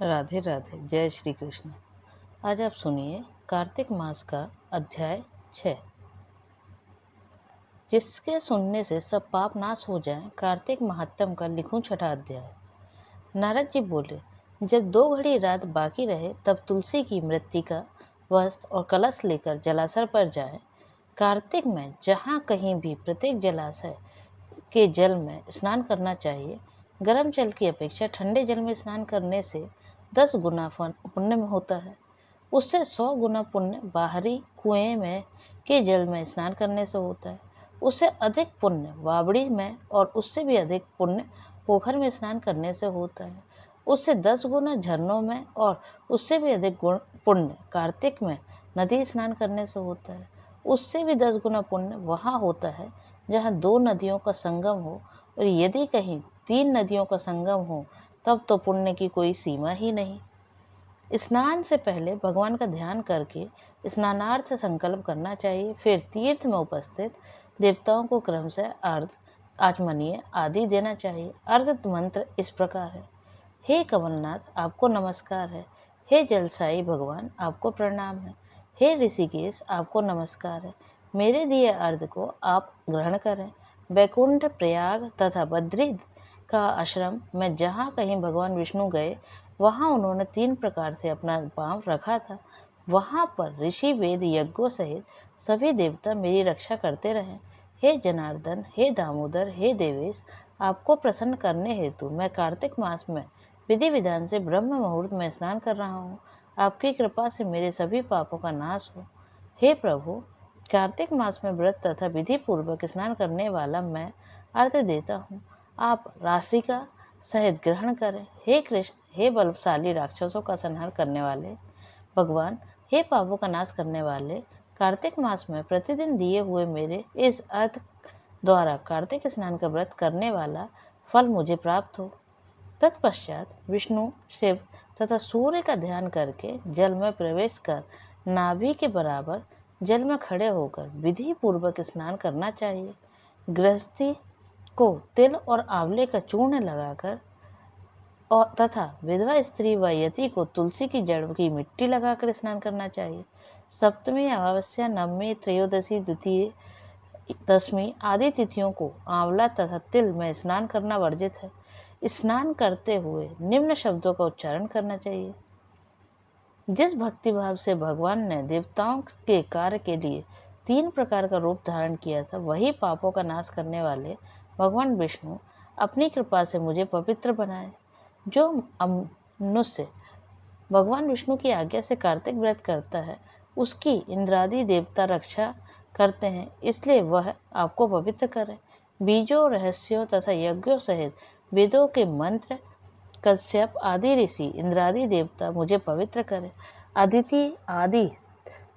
राधे राधे। जय श्री कृष्ण। आज आप सुनिए कार्तिक मास का अध्याय 6। जिसके सुनने से सब पाप नाश हो जाएं, कार्तिक महात्म का लिखूं छठा अध्याय। नारद जी बोले, जब 2 घड़ी रात बाकी रहे तब तुलसी की मृत्तिका वस्त्र और कलश लेकर जलाशय पर जाएं। कार्तिक में जहाँ कहीं भी प्रत्येक जलाशय के जल में स्नान करना चाहिए। गर्म जल की अपेक्षा ठंडे जल में स्नान करने से 10 गुना पुण्य में होता है। उससे 100 गुना पुण्य बाहरी कुएं में के जल में स्नान करने से होता है। उससे अधिक पुण्य वावड़ी में और उससे भी अधिक पुण्य पोखर में स्नान करने से होता है। उससे 10 गुना झरनों में और उससे भी अधिक पुण्य कार्तिक में नदी स्नान करने से होता है। उससे भी 10 गुना पुण्य वहाँ होता है जहाँ 2 नदियों का संगम हो, और यदि कहीं 3 नदियों का संगम हो तब तो पुण्य की कोई सीमा ही नहीं। स्नान से पहले भगवान का ध्यान करके स्नानार्थ संकल्प करना चाहिए। फिर तीर्थ में उपस्थित देवताओं को क्रमशः अर्घ, आचमनीय आदि देना चाहिए। अर्घ मंत्र इस प्रकार है। हे कमलनाथ, आपको नमस्कार है। हे जलसाई भगवान, आपको प्रणाम है। हे ऋषिकेश, आपको नमस्कार है। मेरे दिए अर्घ को आप ग्रहण करें। वैकुंठ, प्रयाग तथा बद्री का आश्रम में जहाँ कहीं भगवान विष्णु गए वहाँ उन्होंने 3 प्रकार से अपना पांव रखा था। वहाँ पर ऋषि वेद यज्ञों सहित सभी देवता मेरी रक्षा करते रहें। हे जनार्दन, हे दामोदर, हे देवेश, आपको प्रसन्न करने हेतु मैं कार्तिक मास में विधि विधान से ब्रह्म मुहूर्त में स्नान कर रहा हूँ। आपकी कृपा से मेरे सभी पापों का नाश हो। हे प्रभु, कार्तिक मास में व्रत तथा विधि पूर्वक स्नान करने वाला मैं अर्घ देता हूँ। आप राशि का सहित ग्रहण करें। हे कृष्ण, हे बलशाली राक्षसों का संहार करने वाले भगवान, हे पापों का नाश करने वाले, कार्तिक मास में प्रतिदिन दिए हुए मेरे इस अर्घ द्वारा कार्तिक स्नान का व्रत करने वाला फल मुझे प्राप्त हो। तत्पश्चात विष्णु, शिव तथा सूर्य का ध्यान करके जल में प्रवेश कर नाभि के बराबर जल में खड़े होकर विधि पूर्वक स्नान करना चाहिए। गृहस्थी को तिल और आंवले का चूर्ण लगाकर और तथा विधवा स्त्री व यति को तुलसी की जड़ की मिट्टी लगाकर स्नान करना चाहिए। सप्तमी, अमावस्या, नवमी, त्रयोदशी, द्वितीय, दशमी आदि तिथियों को आंवला तथा तिल में स्नान करना वर्जित है। स्नान करते हुए निम्न शब्दों का उच्चारण करना चाहिए। जिस भक्तिभाव से भगवान ने देवताओं के कार्य के लिए 3 प्रकार का रूप धारण किया था, वही पापों का नाश करने वाले भगवान विष्णु अपनी कृपा से मुझे पवित्र बनाए। जो मनुष्य भगवान विष्णु की आज्ञा से कार्तिक व्रत करता है उसकी इंद्रादि देवता रक्षा करते हैं, इसलिए वह आपको पवित्र करें। बीजों, रहस्यों तथा यज्ञों सहित वेदों के मंत्र, कश्यप आदि ऋषि, इंद्रादि देवता मुझे पवित्र करें। अदिति आदि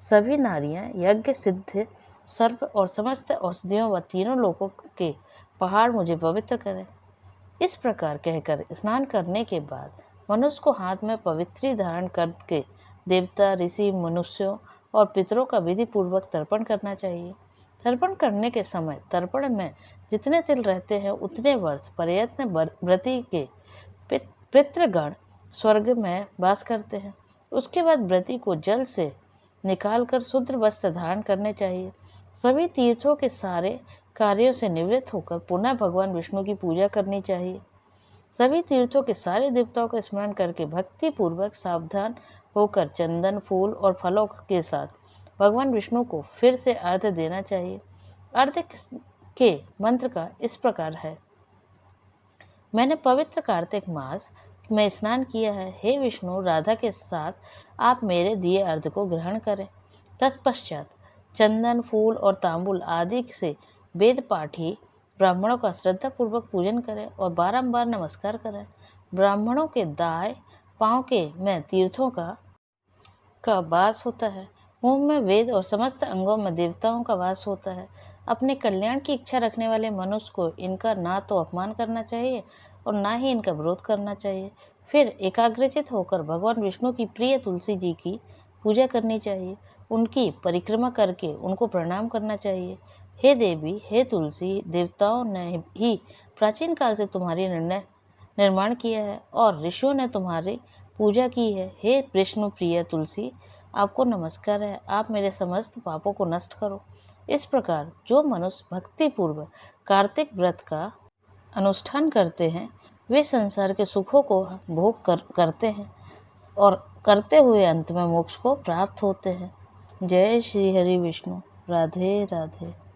सभी नारियां, यज्ञ सिद्ध सर्प और समस्त औषधियों व तीनों लोकों के पहाड़ मुझे पवित्र करें। इस प्रकार कहकर स्नान करने के बाद मनुष्य को हाथ में पवित्री धारण करके देवता, ऋषि, मनुष्यों और पितरों का विधि पूर्वक तर्पण करना चाहिए। तर्पण करने के समय तर्पण में जितने तिल रहते हैं उतने वर्ष प्रयत्न व्रती के पितृगण स्वर्ग में वास करते हैं। उसके बाद व्रती को जल से निकालकर शुद्ध वस्त्र धारण करने चाहिए। सभी तीर्थों के सारे कार्यों से निवृत्त होकर पुनः भगवान विष्णु की पूजा करनी चाहिए। सभी तीर्थों के सारे देवताओं का स्मरण करके भक्ति पूर्वक सावधान होकर चंदन, फूल और फलों के साथ भगवान विष्णु को फिर से अर्घ देना चाहिए। अर्घ के मंत्र का इस प्रकार है। मैंने पवित्र कार्तिक मास में स्नान किया है। हे विष्णु, राधा के साथ आप मेरे दिए अर्घ को ग्रहण करें। तत्पश्चात चंदन, फूल और तांबुल आदि से वेद पाठी ब्राह्मणों का श्रद्धापूर्वक पूजन करें और बारंबार नमस्कार करें। ब्राह्मणों के दाएं पांव के में तीर्थों का वास होता है। मुंह में वेद और समस्त अंगों में देवताओं का वास होता है। अपने कल्याण की इच्छा रखने वाले मनुष्य को इनका ना तो अपमान करना चाहिए और ना ही इनका विरोध करना चाहिए। फिर एकाग्रचित होकर भगवान विष्णु की प्रिय तुलसी जी की पूजा करनी चाहिए। उनकी परिक्रमा करके उनको प्रणाम करना चाहिए। हे देवी, हे तुलसी, देवताओं ने ही प्राचीन काल से तुम्हारी निर्माण किया है और ऋषियों ने तुम्हारी पूजा की है। हे विष्णु प्रिय तुलसी, आपको नमस्कार है, आप मेरे समस्त पापों को नष्ट करो। इस प्रकार जो मनुष्य भक्तिपूर्वक कार्तिक व्रत का अनुष्ठान करते हैं वे संसार के सुखों को भोग करते हैं और करते हुए अंत में मोक्ष को प्राप्त होते हैं। जय श्री हरि विष्णु। राधे राधे।